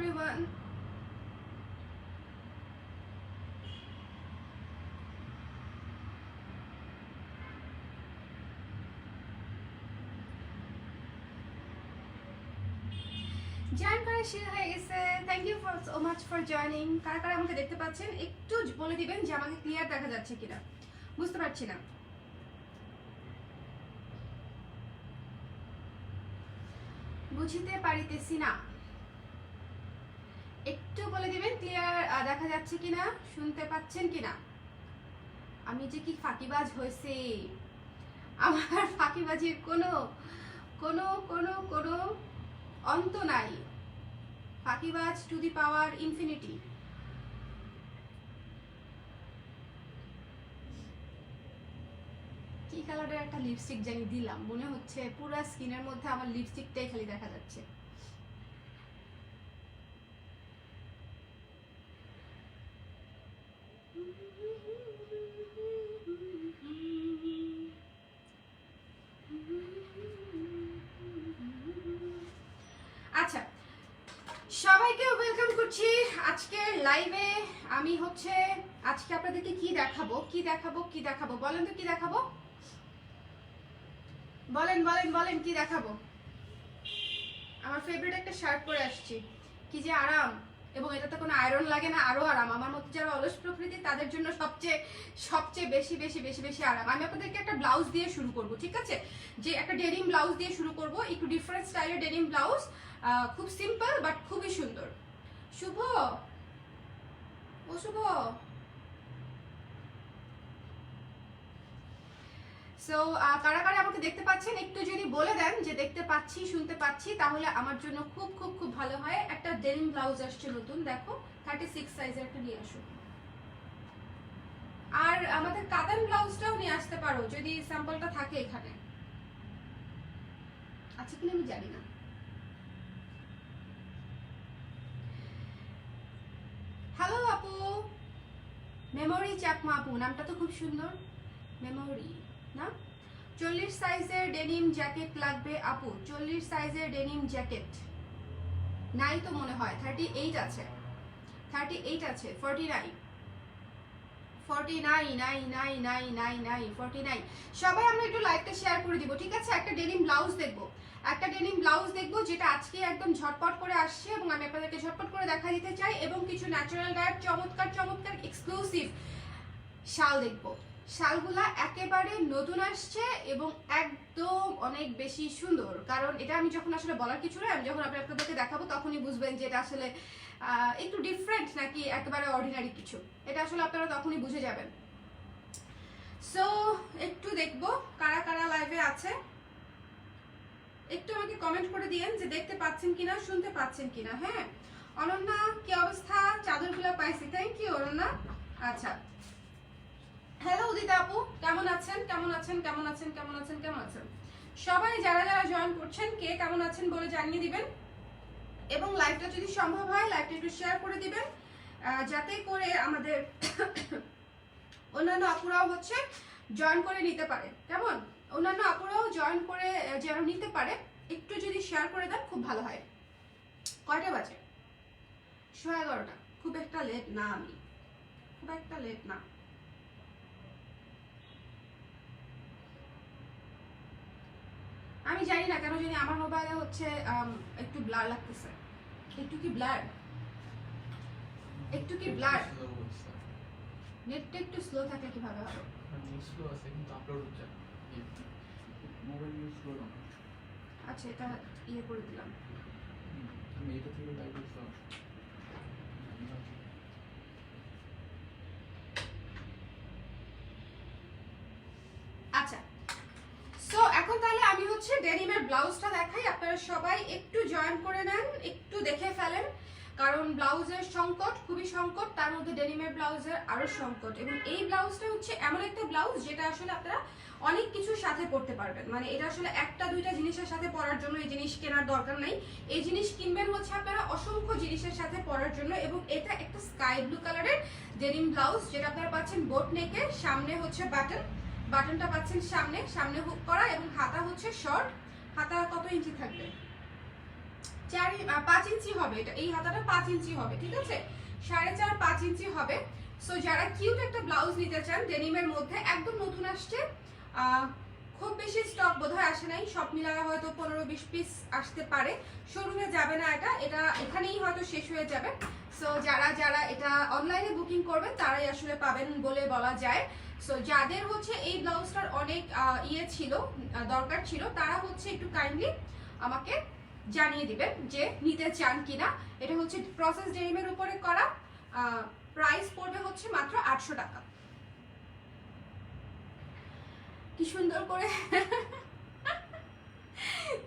everyone. Join করা শুরু হয়ে গেছে। Thank you for so much for joining. কারা কারা আমাকে দেখতে পাচ্ছেন একটু বলে দিবেন যে আমাকে ক্লিয়ার দেখা যাচ্ছে কিনা, বুঝতে পারছি না। বুঝতে পারিতেছি না, একটু বলে দিবেন ক্লিয়ার দেখা যাচ্ছে কিনা, শুনতে পাচ্ছেন কিনা। আমি যে কি ফাঁকিবাজ হয়েছে, আমার ফাঁকিবাজির কোনো কোনো কোনো কোনো অন্ত নাই। ফাঁকিবাজ টু দি পাওয়ার ইনফিনিটি। কি কালারের একটা লিপস্টিক জানি দিলাম, মনে হচ্ছে পুরো স্কিনের মধ্যে আমার লিপস্টিকটাই খালি দেখা যাচ্ছে। আচ্ছা, সবাইকে ওয়েলকাম করছি আজকের লাইভে। আমি হচ্ছে আজকে আপনাদেরকে কি দেখাবো কি দেখাবো কি দেখাবো বলেন তো, কি দেখাবো বলেন বলেন বলেন, কি দেখাবো। আমার ফেভারিট একটা শার্ট পরে আসছি, কি যে আরাম, এবং এটাতে কোনো আয়রন লাগে না, আরো আরাম। আমার মতো যারা অলস প্রকৃতি তাদের জন্য সবচেয়ে সবচেয়ে বেশি বেশি বেশি বেশি আরাম। আমি আপনাদেরকে একটা ব্লাউজ দিয়ে শুরু করব, ঠিক আছে? যে একটা ডেনিম ব্লাউজ দিয়ে শুরু করব, একটু ডিফারেন্ট স্টাইলের ডেনিম ব্লাউজ, খুব সিম্পল বাট খুবই সুন্দর। শুভ, ও শুভ, সো কারা কারা আমাকে দেখতে পাচ্ছেন একটু যদি বলে দেন যে দেখতে পাচ্ছি শুনতে পাচ্ছি, তাহলে আমার জন্য খুব খুব খুব ভালো হয়। একটা ডেনিম ব্লাউজ আসছে নতুন, দেখো 36 সাইজের একটা নিয়ে আসো। আর আমাদের কাতান ব্লাউজটাও নিয়ে আসতে পারো যদি স্যাম্পলটা থাকে এখানে, আচ্ছা কিনা আমি জানি না। হ্যালো আপু, মেমোরি চাকমা আপু, নামটা তো খুব সুন্দর, মেমোরি না? 40 সাইজের ডেনিম জ্যাকেট লাগবে আপু, 40 সাইজের ডেনিম জ্যাকেট নাই তো মনে হয়। 38 আছে, 38 আছে, 49 49 নাই নাই নাই নাই নাই 49। সবাই আমরা একটু লাইভটা শেয়ার করে দিব, ঠিক আছে? একটা ডেনিম ব্লাউজ দেখবো, একটা ডেনিম ব্লাউজ দেখবো যেটা আজকে একদম ঝটপট করে আসছে এবং আমি আপনাদেরকে ঝটপট করে দেখা দিতে চাই, এবং কিছু ন্যাচারাল ডায়ের চমৎকার চমৎকার এক্সক্লুসিভ শাল দেখবো। শালগুলা একেবারে নতুন আসছে এবং একদম অনেক বেশি সুন্দর। কারণ এটা আমি যখন আসলে বলার কিছু নয়, আমি যখন আপনাদেরকে দেখাবো তখনই বুঝবেন যে এটা আসলে একটু ডিফারেন্ট নাকি একেবারে অর্ডিনারি কিছু। এটা আসলে আপনারা তখনই বুঝে যাবেন। সো একটু দেখবো কারা কারা লাইভে আছে, একটু আমাকে কমেন্ট করে দিয়েন যে দেখতে পাচ্ছেন কিনা, শুনতে পাচ্ছেন কিনা। হ্যাঁ, অনন্যা কি অবস্থা? চাদরগুলো পাইছি, থ্যাংক ইউ অনন্যা। আচ্ছা, হ্যালো উদিতা আপু, কেমন আছেন কেমন আছেন কেমন আছেন কেমন আছেন কেমন আছেন? সবাই যারা যারা জয়েন করছেন কে কেমন আছেন বলে জানিয়ে দিবেন, এবং লাইভটা যদি সম্ভব হয় লাইভটা একটু শেয়ার করে দিবেন, যাতে করে আমাদের অন্যান্য আপুরাও হচ্ছে জয়েন করে নিতে পারে। কেমন? অন্যান্য আপুরাও জয়েন করে যেন নিতে পারে, একটু যদি শেয়ার করে দেন খুব ভালো হয়। কয়টা বাজে? 11:30। খুব একটা লেট না, আমি খুব একটা লেট না। আমি জানি না কেন জানি আমার মোবাইলে হচ্ছে একটু ব্লার লাগতেছে। একটু কি ব্লার, একটু কি ব্লার? নেটটা একটু স্লো থাকলে কিভাবে হবে? স্লো আছে কিন্তু আপলোড হচ্ছে না, মোবাইল ইউজ করো। আচ্ছা, এটা ইয়ে করে দিলাম। তুমি এটা থেকে লাইভ করছো? আচ্ছা, সো এখন তাহলে আমি হচ্ছে ডেনিমের ব্লাউজটা দেখাই, আপনারা সবাই একটু জয়েন করে নেন, একটু দেখে ফেলেন। কারণ ব্লাউজের সংকট, খুবই সংকট, তার মধ্যে ডেনিমের ব্লাউজের আরো সংকট। এবং এই ব্লাউজটা হচ্ছে এমন একটা ব্লাউজ যেটা আসলে আপনারা অনেক কিছুর সাথে পরতে পারবেন। মানে এটা আসলে একটা দুইটা জিনিসের সাথে পরার জন্য এই জিনিস কেনার দরকার নাই। এই জিনিস কিনবেন হচ্ছে আপনারা অসংখ্য জিনিসের সাথে পরার জন্য। এবং এটা একটা স্কাই ব্লু কালারের ডেনিম ব্লাউজ, যেটা আপনারা পাচ্ছেন বোট নেকের, সামনে হচ্ছে বাটনটা পাচ্ছেন সামনে হুক করা, এবং হাতা হচ্ছে শর্ট। হাতা কত ইঞ্চি থাকবে? 5 ইঞ্চি হবে, এটা এই হাতাটা 5 ইঞ্চি হবে, ঠিক আছে, 4.5 5 ইঞ্চি হবে। সো যারা কিউট একটা ব্লাউজ নিতে চান ডেনিমের মধ্যে, একদম নতুন আসছে, খুব বেশি স্টক বোধহয় আসে নাই, সব মিলায় হয়তো 15-20 পিস আসতে পারে, শোরুমে যাবে না, এটা এখানেই হয়তো শেষ হয়ে যাবে। সো যারা এটা অনলাইনে বুকিং করবেন তারাই আসলে পাবেন বলে বলা যায়। সো যাদের হচ্ছে এই ব্লাউজটার অনেক ছিল, দরকার ছিল, তারা হচ্ছে একটু কাইন্ডলি আমাকে জানিয়ে দিবেন যে নিতে চান কিনা। এটা হচ্ছে প্রসেস ডেনিমের উপরে করা, প্রাইস পড়বে হচ্ছে মাত্র 800 টাকা। কি সুন্দর করে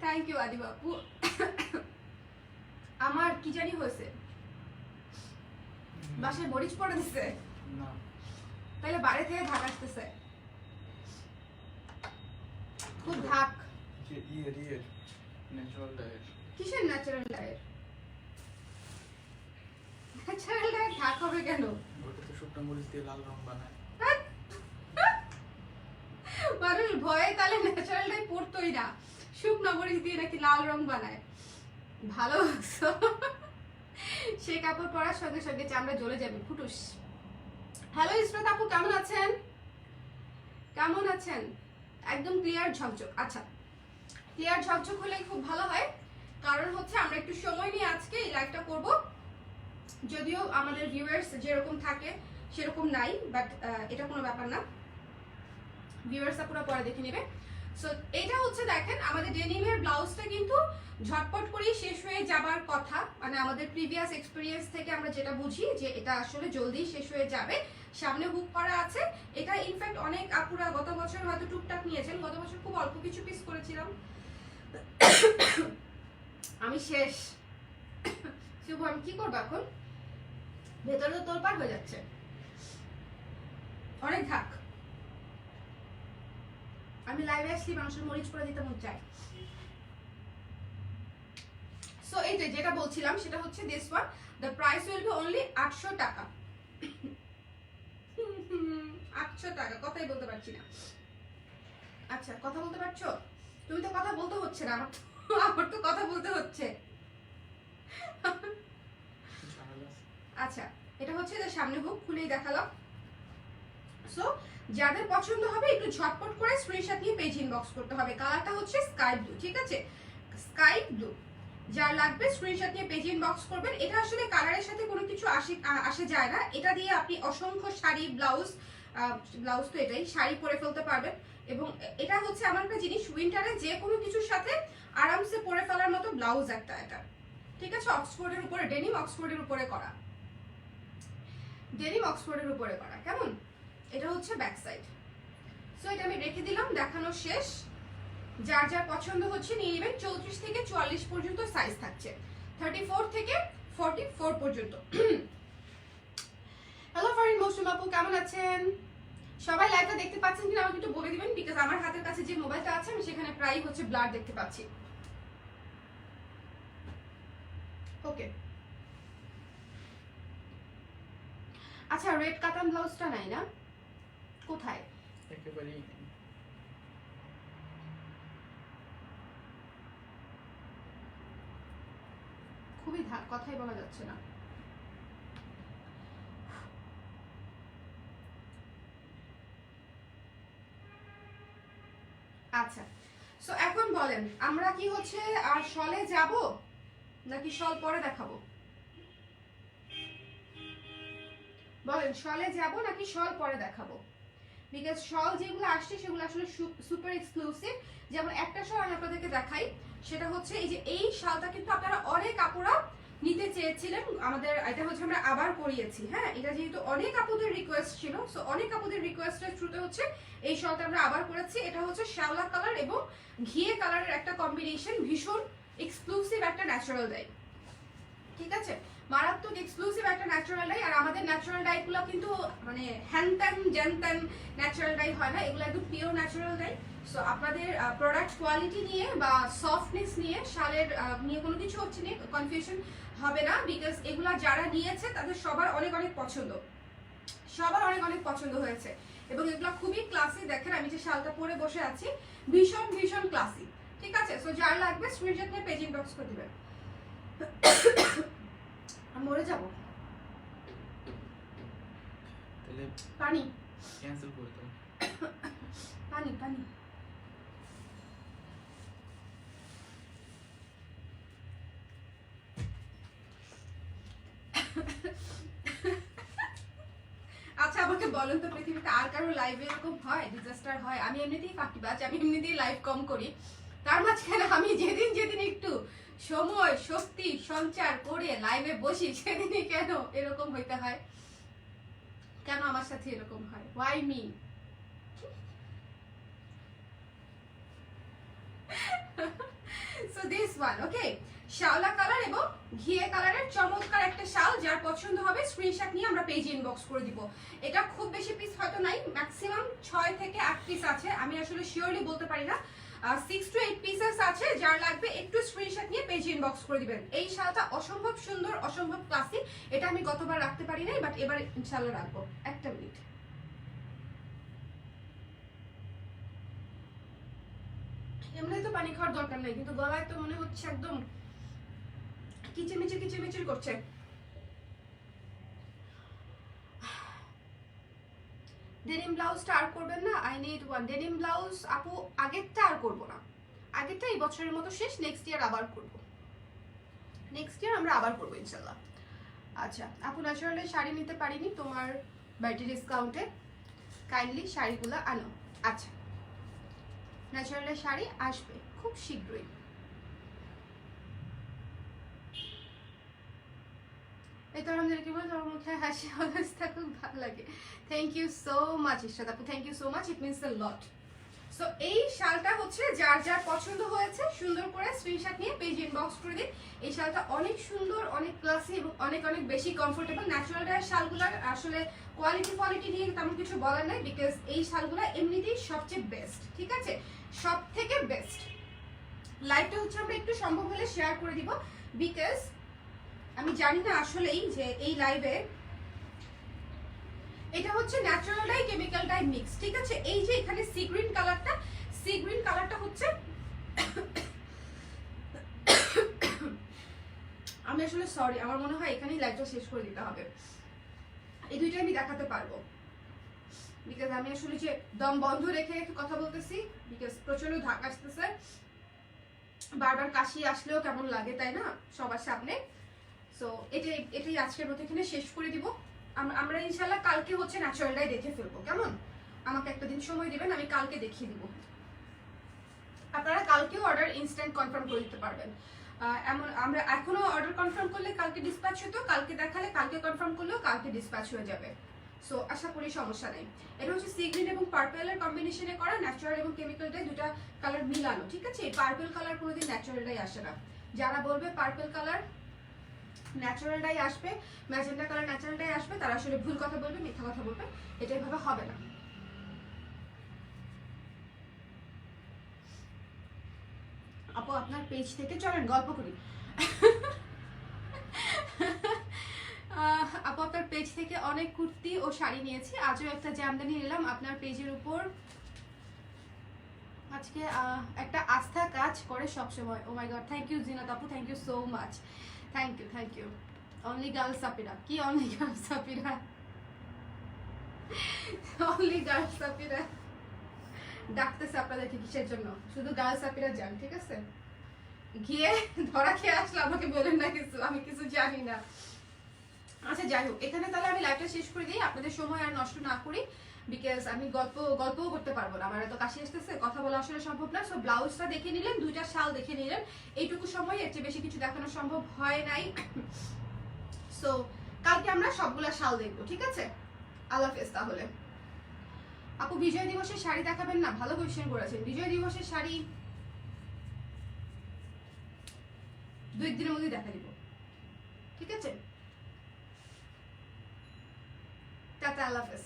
থ্যাংক ইউ আদি বাবু। আমার কি জানি হয়েছে, বাসায় মরিচ পড়ে দিচ্ছে, না তাহলে বাইরে থেকে ঢাক আসতেছে, খুব ঢাক। ইয়ের ন্যাচারাল ডায়ের। কিসের ন্যাচারাল ডায়ের? ন্যাচারাল ডায়ের ঢাক হবে কেন? ওটাতে শুকনো মরিচ দিয়ে লাল রং বানায়। মানুষ ভয়ে তাহলে ন্যাচারাল ডাই পড়তোই না, শুকনো মরিচ দিয়ে নাকি লাল রং বানায়। ভালো সেই কাপড় পরার সঙ্গে সঙ্গে চামড়া জ্বলে যাবে ফুটুস। হ্যালো ইসরাত আপু, কেমন আছেন? কেমন আছেন? একদম ক্লিয়ার ঝকঝক। আচ্ছা, ক্লিয়ার ঝকঝক হলেই খুব ভালো হয়, কারণ হচ্ছে আমরা একটু সময় নিয়ে আজকে এই লাইভটা করব। যদিও আমাদের ভিউয়ার্স যেরকম থাকে সেরকম নাই, বাট এটা কোনো ব্যাপার না, ভিউয়ার্সরা পুরো পরে দেখে নেবে। সো এটা হচ্ছে দেখেন আমাদের ডেনিমের ব্লাউজটা কিন্তু ঝটপট করেই শেষ হয়ে যাবার কথা, মানে আমাদের প্রিভিয়াস এক্সপেরিয়েন্স থেকে আমরা যেটা বুঝি যে এটা আসলে জলদি শেষ হয়ে যাবে। সামনে হুক করা আছে, এটা ইনফ্যাক্ট অনেক আপুরা গত বছর হয়তো টুকটাক নিয়েছেন, গত বছর খুব অল্প কিছু পিস করেছিলাম। আমি শেষ। শুভ, আমি কি করবো এখন? ভেতরে তো তোলপাড় হয়ে যাচ্ছে, অনেক ঢাক। আমি লাইভে আসলে মানুষের মরিচ করে দিতে মন চাই। সো এই যেটা বলছিলাম সেটা হচ্ছে this one, the price will be only 800 টাকা। 800 টাকা, কথাই বলতে পারছি না। আচ্ছা, কথা বলতে পারছো? তুমি তো কথা বলতে হচ্ছে না, আমার তো কথা বলতে হচ্ছে। আচ্ছা, এটা হচ্ছে যে সামনে হুক, খুলেই দেখালাম। সো যাদের পছন্দ হবে একটু ঝটপট করে স্ক্রিনশট নিয়ে পেজ ইনবক্স করতে হবে। কালারটা হচ্ছে স্কাই ব্লু, ঠিক আছে, স্কাই ব্লু। যার লাগবে স্ক্রিনশট নিয়ে পেজ ইনবক্স করবেন। এটা আসলে কালারের সাথে কোনো কিছু আসে যায় না, এটা দিয়ে আপনি অসংখ্য শাড়ি, ব্লাউজ তো এটাই, শাড়ি পরে ফেলতে পারবেন। এবং এটা হচ্ছে আমার একটা জিনিস, উইন্টারে যে কোনো কিছুর সাথে আরামসে পরে ফেলার মতো ব্লাউজ একটা এটা, ঠিক আছে। অক্সফোর্ডের উপরে ডেনিম, অক্সফোর্ডের উপরে করা, ডেনিম অক্সফোর্ডের উপরে করা, কেমন? এটা হচ্ছে ব্যাক সাইড। সো এটা আমি রেখে দিলাম, দেখানো শেষ। যার যার পছন্দ হচ্ছে নিয়ে নেবেন। 34 থেকে 44 পর্যন্ত সাইজ থাকছে, 34 থেকে 44 পর্যন্ত। হ্যালো ফারিন মৌসুম আপু, কেমন আছেন? সবাই লাইভটা দেখতে পাচ্ছেন কিনা আমাকে একটু বলে দিবেন, বিকজ আমার হাতের কাছে যে মোবাইলটা আছে আমি সেখানে প্রায় হচ্ছে ব্লার দেখতে পাচ্ছি। ওকে, আচ্ছা, রেড কাতান ব্লাউজটা নাই না? কোথায়? একেবারেই খুবই কথাই বলা যাচ্ছে না। আচ্ছা, সো এখন বলেন আমরা কি হচ্ছে আর শলে যাব নাকি শল পরে দেখাবো? বলেন, শলে যাব নাকি শল পরে দেখাবো? বিকজ শল যেগুলো আসছে সেগুলো আসলে সুপার এক্সক্লুসিভ। যেমন একটা শল আমি আপনাদেরকে দেখাই, সেটা হচ্ছে এই যে এই শালটা কিন্তু আপনারা অনেক আপুরা নিতে চেয়েছিলেন, আমাদের এটা হচ্ছে আমরা আবার করিয়েছি। হ্যাঁ, এটা যেহেতু অনেক আপুদের রিকোয়েস্ট ছিল, সো অনেক আপুদের রিকোয়েস্টের থ্রুতে হচ্ছে এই শালটা আমরা আবার করেছি। এটা হচ্ছে শ্যাওলা কালার এবং ঘিয়ে কালারের একটা কম্বিনেশন, ভীষণ এক্সক্লুসিভ একটা ন্যাচারাল ডাই, ঠিক আছে, মারাত্মক এক্সক্লুসিভ একটা ন্যাচারাল ডাই। আর আমাদের ন্যাচারাল ডাইগুলো কিন্তু মানে হ্যানত্যান জ্যানত্যান ন্যাচারাল ডাই হয় না, এগুলো একদম পিওর ন্যাচারাল ডাই। সো আপনাদের প্রোডাক্ট কোয়ালিটি নিয়ে বা সফটনেস নিয়ে, শালের নিয়ে কোনো কিছু হচ্ছে না, কনফিউশন হবে না, বিকজ এগুলা যারা নিয়েছে তাদের সবার অনেক অনেক পছন্দ, সবার অনেক অনেক পছন্দ হয়েছে। এবং এগুলো খুবই ক্লাসি। দেখেন আমি যে শালটা পরে বসে আছি, ভীষণ ভীষণ ক্লাসি, ঠিক আছে। সো যার লাগবে স্ক্রিনশট নিয়ে পেজ ইনবক্স করে দিবেন। আমি মরে যাব। তাহলে পানি ক্যান্সেল করে দাও। পানি পানি। আচ্ছা আমাকে বলেন তো, পৃথিবীতে আর কারো লাইভে এরকম হয়, ডিজাস্টার হয়? আমি এমনিতেই ফাঁকিবাজ, আমি এমনিতেই লাইভ কম করি, তার মাঝখানে আমি যেদিন যেদিন একটু সময় শক্তি সঞ্চার করে লাইভে বসি সেদিনই কেন এরকম হইতে হয়? কেন আমার সাথে এরকম হয়? Why me? So this one, okay, শাওলা কালার এবং ঘিয়ে কালারের চমৎকার একটা শাল, যার পছন্দ হবে স্ক্রিনশট নিয়ে আমরা পেজে ইনবক্স করে দিব। এটা খুব বেশি পিস হয়তো নাই, ম্যাক্সিমাম 6 থেকে 8 পিস আছে, আমি আসলে শিওরলি বলতে পারি না, 6 to 8 পিসেস আছে। যার লাগবে একটু স্ক্রিনশট নিয়ে পেজে ইনবক্স করে দিবেন। এই শালটা অসম্ভব সুন্দর, অসম্ভব ক্লাসি। এটা আমি গতবার রাখতে পারি নাই, বাট এবার ইনশাআল্লাহ রাখবো। একটা মিনিট। এমনি তো পানি খাওয়ার দরকার নেই, কিন্তু গলায় তো মনে হচ্ছে একদম কিচিমিচির কিচিমিচির করছে। ডেনিম ব্লাউজটা আর করবেন না? I need one denim blouse. আপু আগেরটা আর করবো না, আগেরটা এই বছরের মতো শেষ, নেক্সট ইয়ার আবার করবো, নেক্সট ইয়ার আমরা আবার করবো ইনশাল্লাহ। আচ্ছা আপু, ন্যাচারালের শাড়ি নিতে পারিনি তোমার বার্থডে ডিসকাউন্টে, কাইন্ডলি শাড়িগুলো আনো। আচ্ছা, ন্যাচারালের শাড়ি আসবে খুব শীঘ্রই। এই তো আমাদেরকে বলে তোমার মুখে হাসি অবস্থা খুব ভালো লাগে। Thank you so much Ishrat আপু, thank you so much, it means a lot. So এই শালটা হচ্ছে যার যার পছন্দ হয়েছে সুন্দর করে স্ক্রিনশট নিয়ে পেজ ইনবক্স করে দিন। এই শালটা অনেক সুন্দর, অনেক ক্লাসি এবং অনেক অনেক বেশি কমফোর্টেবল। ন্যাচারাল ডায়ার শালগুলোর আসলে কোয়ালিটি নিয়ে তেমন কিছু বলার নাই, বিকজ এই শালগুলো এমনিতেই সবচেয়ে বেস্ট, ঠিক আছে, সব থেকে বেস্ট। লাইভটা হচ্ছে আমরা একটু সম্ভব হলে শেয়ার করে দিব, বিকজ আমি জানি না আসলেই যে এই লাইভে এটা হচ্ছে natural die chemical die mix, ঠিক আছে। এই যে এখানে সি গ্রিন কালারটা হচ্ছে আমি আসলে সরি, আমার মনে হয় এখানেই লাইভটা শেষ করে দিতে হবে। এই দুইটা আমি দেখাতে পারবো, বিকজ আমি আসলে যে দম বন্ধ রেখে রেখে কথা বলতেছি, বিকজ প্রচন্ড ধাক আসতেছে, বারবার কাশি আসলেও কেমন লাগে তাই না সবার সামনে। সো এটাই আজকের মতো এখানে শেষ করে দিব। আমরা ইনশাল্লাহ কালকে হচ্ছে ন্যাচারালটাই দেখে ফেলবো, কেমন? আমাকে একটা দিন সময় দিবেন, আমি কালকে দেখিয়ে দিব। আপনারা কালকেও অর্ডার ইনস্ট্যান্ট কনফার্ম করে দিতে পারবেন। এমন আমরা এখনো অর্ডার কনফার্ম করলে কালকে ডিসপ্যাচ হতো, কালকে দেখালে কালকে কনফার্ম করলেও কালকে ডিসপ্যাচ হয়ে যাবে। সো আশা করি সমস্যা নেই। এটা হচ্ছে সি গ্রিন এবং পার্পেলের কম্বিনেশনে করা, ন্যাচারাল এবং কেমিক্যালটাই দুটা কালার মিলানো, ঠিক আছে। এই পার্পেল কালার কোনোদিন ন্যাচারালটাই আসে না। যারা বলবে পার্পেল কালার ন্যাচারালটাই আসবে, ম্যাজেন্টা কালার ন্যাচারালটাই আসবে, তারা আসলে ভুল কথা বলবে, মিথ্যা কথা বলবে, এটা এভাবে হবে না। আপু আপনার পেজ থেকে চলেন গল্প করি। আপু আপনার পেজ থেকে অনেক কুর্তি ও শাড়ি নিয়েছি, আজও একটা জামদানি নিলাম আপনার পেজের উপর। আজকে একটা আস্থা কাজ করে সবসময়। Oh my God, thank you Zinat আপু, thank you so much, thank you. Only girls সাপিরা, কি অনলি গার্লস সাপিরা? অনলি গার্লস সাপিরা ডাকতেছে আপনাদেরকে কিসের জন্য? শুধু গার্লস সাপিরা যান, ঠিক আছে। গিয়ে ধরা খেয়ে আসলে আমাকে বলেন না কিছু, আমি কিছু জানি না। আচ্ছা যাই হোক, এখানে তাহলে আমি লাইভটা শেষ করে দিই, আপনাদের সময় আর নষ্ট না করি, বিকজ আমি গল্পও করতে পারবো না, আমার এত কাশি আসতেছে, কথা বলা আসলে সম্ভব না। সো ব্লাউজটা দেখে নিলেন, দুইটা শাল দেখে নিলেন, এইটুকু সময়, এর চেয়ে বেশি কিছু দেখানো সম্ভব হয় নাই। সো কালকে আমরা সবগুলা শাল দেখবো, ঠিক আছে। আল্লাহ হাফেজ তাহলে। আপু বিজয় দিবসের শাড়ি দেখাবেন না? ভালো কোয়েশ্চেন করেছেন। বিজয় দিবসের শাড়ি 2 দিনের মধ্যে দেখা দিব, ঠিক আছে। টাটা, আল্লাহ হাফেজ।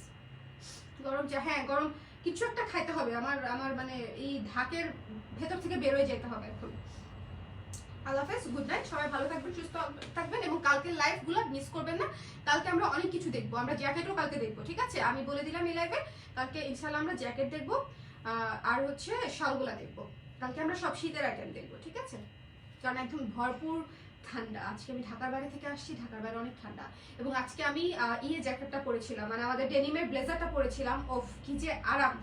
গরম চা, হ্যাঁ গরম কিছু একটা খাইতে হবে, আমার মানে এই ঢাকের ভেতর থেকে বের হয়ে যেতে হবে এখন। আল্লাহ হাফেজ, গুড নাইট, সবাই ভালো থাকবেন, সুস্থ থাকবেন, এবং কালকের লাইভগুলো মিস করবেন না। কালকে আমরা অনেক কিছু দেখবো, আমরা জ্যাকেটও কালকে দেখবো, ঠিক আছে। আমি বলে দিলাম এই লাইভে, কালকে ইনশাল্লাহ আমরা জ্যাকেট দেখবো, আর হচ্ছে শালগুলা দেখবো। কালকে আমরা সব শীতের আইটেম দেখবো, ঠিক আছে, কারণ একদম ভরপুর ঠান্ডা। আজকে আমি ঢাকার বাইরে থেকে আসছি, ঢাকার বাইরে অনেক ঠান্ডা। এবং আজকে আমি জ্যাকেটটা পরেছিলাম, মানে আমাদের ডেনিমের ব্লেজারটা পরেছিলাম। ওফ কি যে আরাম।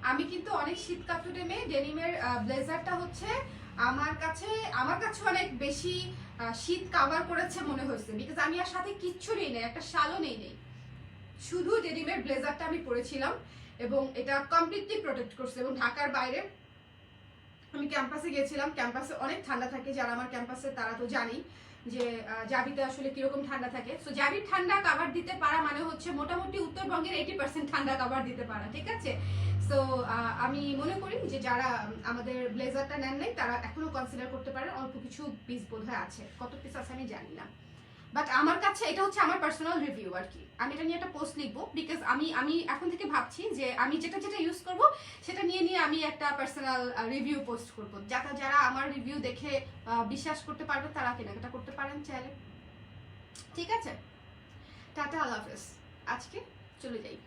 আমি কিন্তু অনেক শীত কাতুরে মেয়ে। ডেনিমের ব্লেজারটা হচ্ছে আমার কাছে অনেক বেশি শীত কাভার করেছে মনে হয়েছে, বিকজ আমি আর সাথে কিচ্ছু নেই, একটা শালও নেই, শুধু ডেনিমের ব্লেজারটা আমি পরেছিলাম এবং এটা কমপ্লিটলি প্রোটেক্ট করছে। এবং ঢাকার বাইরে আমি ক্যাম্পাসে গিয়েছিলাম, ক্যাম্পাসে অনেক ঠান্ডা থাকে, যারা আমার ক্যাম্পাসে তারা তো জানি যে জাবিতে আসলে কিরকম ঠান্ডা থাকে। সো জাবির ঠান্ডা কাভার দিতে পারা মানে হচ্ছে মোটামুটি উত্তরবঙ্গের 80% ঠান্ডা কাভার দিতে পারা, ঠিক আছে। সো আমি মনে করি যে যারা আমাদের ব্লেজারটা নেন নাই তারা এখনো কনসিডার করতে পারেন। অল্প কিছু পিস বোধহয় আছে, কত পিস আছে আমি জানি না, বাট আমার কাছে এটা হচ্ছে আমার পার্সোনাল রিভিউ আর কি। আমি এটা নিয়ে একটা পোস্ট লিখবো, বিকজ আমি এখন থেকে ভাবছি যে আমি যেটা ইউজ করব সেটা নিয়ে আমি একটা পার্সোনাল রিভিউ পোস্ট করবো, যারা আমার রিভিউ দেখে বিশ্বাস করতে পারবে তারা কেনাকাটা করতে পারেন চাইলে, ঠিক আছে। টাটা, আল্লাহ হাফেজ, আজকে চলে যাই।